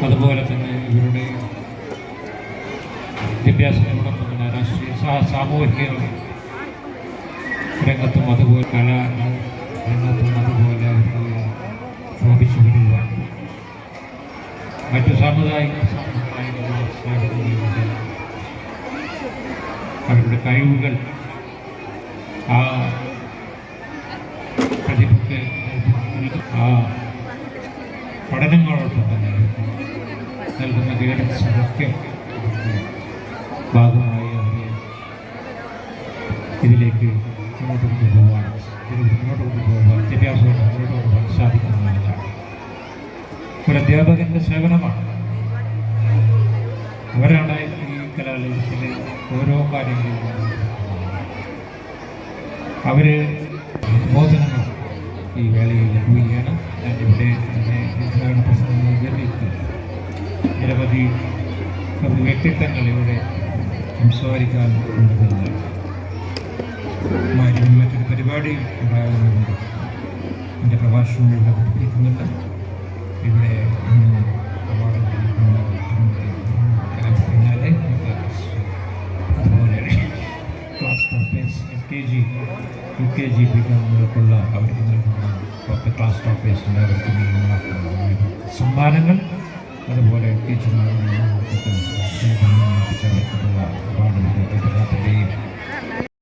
അതുപോലെ തന്നെ ഇവരുടെ വിദ്യാഭ്യാസത്തോടൊപ്പം തന്നെ രാഷ്ട്രീയ സാമൂഹിക രംഗത്തും അതുപോലെ കലാ രംഗത്തും അതുപോലെ അവർക്ക് ശോഭിച്ചു വരുവാൻ മറ്റു സാമുദായിക അവരുടെ കഴിവുകൾ ആ പ്രതിഭയ്ക്ക് ആ പഠനങ്ങളോടൊപ്പം തന്നെ നൽകുന്ന ഗൈഡൻസിനൊക്കെ ഭാഗമായി അവരെ ഇതിലേക്ക് മുന്നോട്ട് കൊണ്ടുപോകാൻ വിദ്യാഭ്യാസത്തോടെ മുന്നോട്ട് കൊണ്ടുപോകാൻ സാധിക്കുന്നതാണ്. ഒരു അധ്യാപകൻ്റെ സേവനമാണ്. അവരാണ് ഈ കലാലയത്തിലെ ഓരോ കാര്യങ്ങളും അവർ ബോധനങ്ങൾ ഈ വേളയിൽ ലഭ്യമാണ്. ഞാനിവിടെ എൻ്റെ ഉദ്ഘാടന പ്രസംഗം നിർവഹിക്കുന്നത് നിരവധി വ്യക്തിത്വങ്ങൾ ഇവിടെ സംസാരിക്കാൻ കൊണ്ടുവരുന്നത് മറ്റൊരു പരിപാടി ഉണ്ടാകുന്നുണ്ട്. എൻ്റെ പ്രഭാഷണം ഇവിടെ പഠിപ്പിക്കുന്നുണ്ട്. ഇവിടെ ഇന്ന് അവാർഡ് പിന്നാലെ അതുപോലെ ക്ലാസ് ടോപ്പേഴ്സ് LKG UKG പിക്കുള്ള അവർക്ക് നൽകുന്ന ക്ലാസ് ടോപ്പേഴ്സിൻ്റെ അവർക്ക് നൽകുന്ന സമ്മാനങ്ങൾ, അതുപോലെ ടീച്ചർമാരുടെ അവാർഡുകൾ